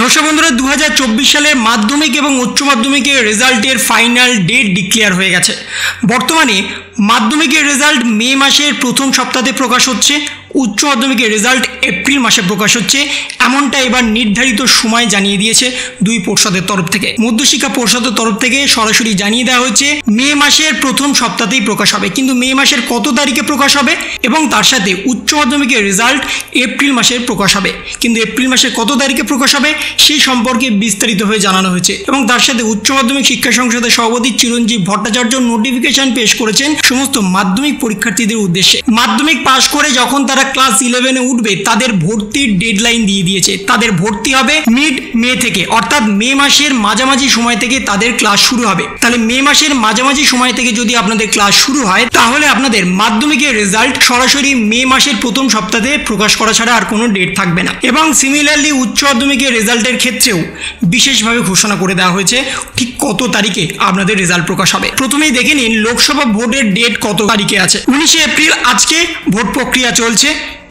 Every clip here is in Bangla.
নমস্কার বন্ধুরা, 2024 সালের মাধ্যমিক এবং উচ্চ মাধ্যমিকের রেজাল্টের ফাইনাল ডেট ডিক্লেয়ার হয়ে গেছে। বর্তমানে মাধ্যমিকের রেজাল্ট মে মাসের প্রথম সপ্তাহে প্রকাশ হচ্ছে, উচ্চ মাধ্যমিকের রেজাল্ট এপ্রিল মাসে প্রকাশ হচ্ছে, এমনটা এবার নির্ধারিত সময় জানিয়ে দিয়েছে দুই পর্ষদের তরফ থেকে। মধ্যশিক্ষা পর্ষদের তরফ থেকে সরাসরি জানিয়ে দেওয়া হয়েছে মে মাসের প্রথম সপ্তাহেই প্রকাশ হবে, কিন্তু মে মাসের কত তারিখে প্রকাশ হবে এবং তার সাথে উচ্চ মাধ্যমিকের রেজাল্ট এপ্রিল মাসে প্রকাশ হবে, কিন্তু এপ্রিল মাসের কত তারিখে প্রকাশ হবে সেই সম্পর্কে বিস্তারিতভাবে জানানো হয়েছে। এবং তার সাথে উচ্চ মাধ্যমিক শিক্ষা সংসদের সভাপতি চিরঞ্জীব ভট্টাচার্য নোটিফিকেশন পেশ করেছেন সমস্ত মাধ্যমিক পরীক্ষার্থীদের উদ্দেশ্যে। মাধ্যমিক পাশ করে যখন তারা ক্লাস 11-এ উঠবে তাদের ভর্তির ডেডলাইন দিয়ে দিয়েছে। তাদের ভর্তি হবে মিড মে থেকে, অর্থাৎ মে মাসের মাঝামাঝি সময় থেকে তাদের ক্লাস শুরু হবে। তাহলে মে মাসের মাঝামাঝি সময় থেকে যদি আপনাদের ক্লাস শুরু হয় তাহলে আপনাদের মাধ্যমিকের রেজাল্ট সরাসরি মে মাসের প্রথম সপ্তাহে প্রকাশ করা ছাড়া আর কোনো ডেট থাকবে না। এবং সিমিলারলি উচ্চ মাধ্যমিকের রেজাল্টের ক্ষেত্রেও বিশেষভাবে ঘোষণা করে দেওয়া হয়েছে ঠিক কত তারিখে আপনাদের রেজাল্ট প্রকাশ হবে। প্রথমেই দেখে নিন লোকসভা ভোটের ডেট কত তারিখে আছে। 19 এপ্রিল আজকে ভোট প্রক্রিয়া চলছে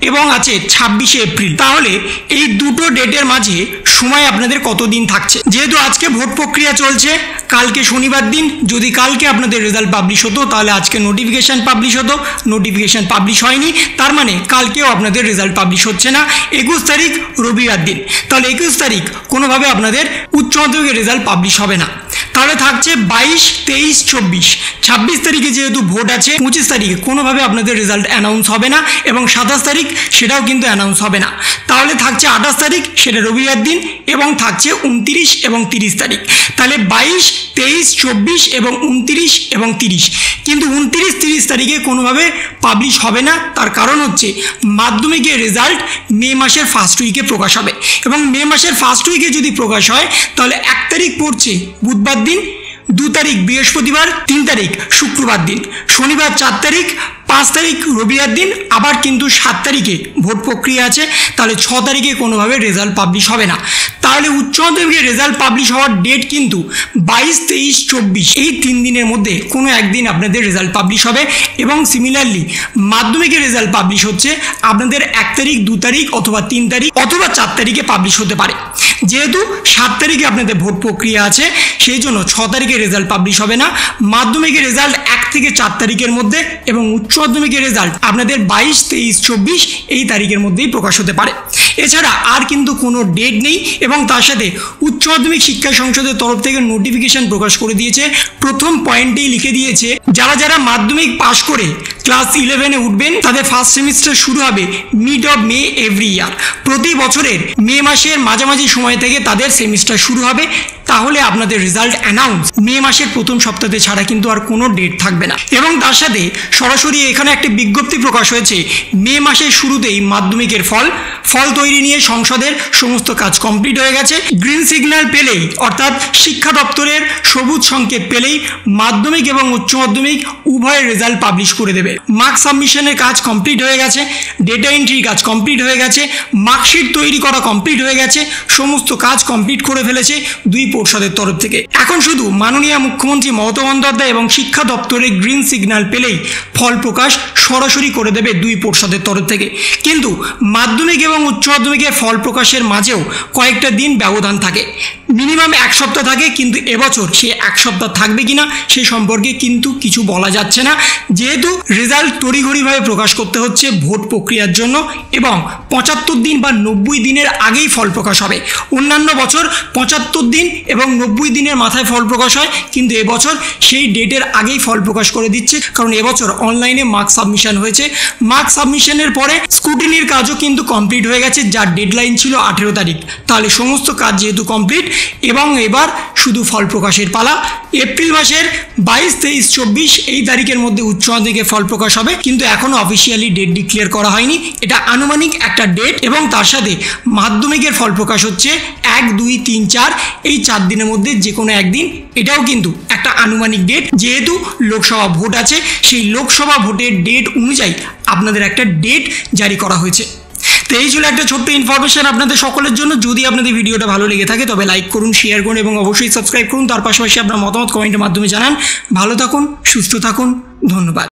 এবং আছে 26 এপ্রিল। তাহলে এই দুটো ডেটের মাঝে সময় আপনাদের কতদিন থাকছে? যেহেতু আজকে ভোট প্রক্রিয়া চলছে, কালকে শনিবার দিন, যদি কালকে আপনাদের রেজাল্ট পাবলিশ হতো তাহলে আজকে নোটিফিকেশন পাবলিশ হতো, নোটিফিকেশন পাবলিশ হয়নি, তার মানে কালকেও আপনাদের রেজাল্ট পাবলিশ হচ্ছে না। 21 তারিখ রবিবার দিন, তাহলে 21 তারিখ কোনোভাবে আপনাদের উচ্চ মাধ্যমিকের রেজাল্ট পাবলিশ হবে না। তাহলে থাকছে 22, 23, 24, 26 তারিখে যেহেতু ভোট আছে, 25 তারিখে কোনোভাবে আপনাদের রেজাল্ট অ্যানাউন্স হবে না এবং 27 তারিখ সেটাও কিন্তু অ্যানাউন্স হবে না। তাহলে থাকছে 28 তারিখ, সেটা রবিবার দিন, এবং থাকছে 29 এবং 30 তারিখ। তাহলে 22, 23, 24 এবং 29 এবং 30, কিন্তু 29, 30 তারিখে কোনোভাবে পাবলিশ হবে না। তার কারণ হচ্ছে মাধ্যমিকের রেজাল্ট মে মাসের ফার্স্ট উইকে প্রকাশ হবে এবং মে মাসের ফার্স্ট উইকে যদি প্রকাশ হয় তাহলে 1 তারিখ পড়ছে বুধবার দিন, 2 তারিখ বৃহস্পতিবার, 3 তারিখ শুক্রবার দিন, শনিবার 4 তারিখ, 5 তারিখ রবিবার দিন, আবার কিন্তু 7 তারিখে ভোট প্রক্রিয়া আছে। তাহলে 6 তারিখে কোনোভাবে রেজাল্ট পাবলিশ হবে না। তাহলে উচ্চ মাধ্যমিকের রেজাল্ট পাবলিশ হওয়ার ডেট কিন্তু 22, 23, 24 এই 3 দিনের মধ্যে কোনো একদিন আপনাদের রেজাল্ট পাবলিশ হবে। এবং সিমিলারলি মাধ্যমিকের রেজাল্ট পাবলিশ হচ্ছে আপনাদের 1 তারিখ, 2 তারিখ অথবা 3 তারিখ অথবা 4 তারিখে পাবলিশ হতে পারে। যেহেতু 7 তারিখে আপনাদের ভোট প্রক্রিয়া আছে সেই জন্য 6 তারিখে রেজাল্ট পাবলিশ হবে না। মাধ্যমিকের রেজাল্ট 1 থেকে 4 তারিখের মধ্যে এবং উচ্চ মাধ্যমিকের রেজাল্ট আপনাদের 22, 23, 24 এই তারিখের মধ্যেই প্রকাশ হতে পারে। এছাড়া আর কিন্তু কোনো ডেট নেই। এবং তার সাথে উচ্চ মাধ্যমিক শিক্ষা সংসদের তরফ থেকে নোটিফিকেশন প্রকাশ করে দিয়েছে। প্রথম পয়েন্টেই লিখে দিয়েছে যারা যারা মাধ্যমিক পাশ করে ক্লাস 11-এ উঠবেন তাদের ফার্স্ট সেমিস্টার শুরু হবে mid of May every year. প্রতি বছরের মে মাসের মাঝামাঝি সময় থেকে তাদের সেমিস্টার শুরু হবে। তাহলে আপনাদের রেজাল্ট অ্যানাউন্স মে মাসের প্রথম সপ্তাহে ছাড়া কিন্তু আর কোনো ডেট থাকবে না। এবং তার সাথে সরাসরি এখানে একটি বিজ্ঞপ্তি প্রকাশ হয়েছে মে মাসের শুরুতেই মাধ্যমিকের ফল তৈরি নিয়ে সংসদের সমস্ত কাজ কমপ্লিট হয়ে গেছে। গ্রিন সিগন্যাল পেলেই, অর্থাৎ শিক্ষা দপ্তরের সবুজ সংকেত পেলেই মাধ্যমিক এবং উচ্চ মাধ্যমিক উভয়ের রেজাল্ট পাবলিশ করে দেবে। মার্কস সাবমিশনের কাজ কমপ্লিট হয়ে গেছে, ডেটা এন্ট্রির কাজ কমপ্লিট হয়ে গেছে, মার্কশিট তৈরি করা কমপ্লিট হয়ে গেছে, সমস্ত কাজ কমপ্লিট করে ফেলেছে দুই পর্ষদের তরফ থেকে। এখন শুধু মাননীয় মুখ্যমন্ত্রী মমতা বন্দ্যোপাধ্যায় এবং শিক্ষা দপ্তরের গ্রিন সিগন্যাল পেলেই ফল প্রকাশ সরাসরি করে দেবে দুই পর্ষদের তরফ থেকে। কিন্তু মাধ্যমিক এবং উচ্চ মাধ্যমিকের ফল প্রকাশের মাঝেও কয়েকটা দিন ব্যবধান থাকে, মিনিমাম 1 সপ্তাহ থাকে, কিন্তু এবছর সে 1 সপ্তাহ থাকবে কিনা সে সম্পর্কে কিন্তু কিছু বলা যাচ্ছে না। যেহেতু রেজাল্ট তড়িঘড়িভাবে প্রকাশ করতে হচ্ছে ভোট প্রক্রিয়ার জন্য এবং 75 দিন বা 90 দিনের আগেই ফল প্রকাশ হবে। অন্যান্য বছর 75 দিন এবং 90 দিনের মাথায় ফল প্রকাশ হয়, কিন্তু এবছর সেই ডেটের আগেই ফল প্রকাশ করে দিচ্ছে। কারণ এবছর অনলাইনে মার্কস সাবমিশন হয়েছে, মার্কস সাবমিশনের পরে স্ক্রুটিনির কাজও কিন্তু কমপ্লিট হয়ে গেছে, যার ডেডলাইন ছিল 18 তারিখ। তাহলে সমস্ত কাজ যেহেতু কমপ্লিট এবং এবার শুধু ফল প্রকাশের পালা। এপ্রিল মাসের 22, 23, 24 এই তারিখের মধ্যে উচ্চ মাধ্যমিকের ফল প্রকাশ হবে, কিন্তু এখনো অফিসিয়ালি ডেট ডিক্লেয়ার করা হয়নি। এটা আনুমানিক একটা ডেট। এবং তার সাথে মাধ্যমিকের ফল প্রকাশ হচ্ছে 1, 2, 3, 4 এই 4 দিনের মধ্যে যে কোনো একদিন। এটাও কিন্তু একটা আনুমানিক ডেট। যেহেতু লোকসভা ভোট আছে সেই লোকসভা ভোটের ডেট অনুযায়ী আপনাদের একটা ডেট জারি করা হয়েছে। তো এই ছিল একটা ছোট্ট ইনফরমেশন আপনাদের সকলের জন্য। যদি আপনাদের ভিডিওটা ভালো লেগে থাকে তবে লাইক করুন, শেয়ার করুন এবং অবশ্যই সাবস্ক্রাইব করুন। তার পাশাপাশি আপনার মতামত কমেন্টের মাধ্যমে জানান। ভালো থাকুন, সুস্থ থাকুন, ধন্যবাদ।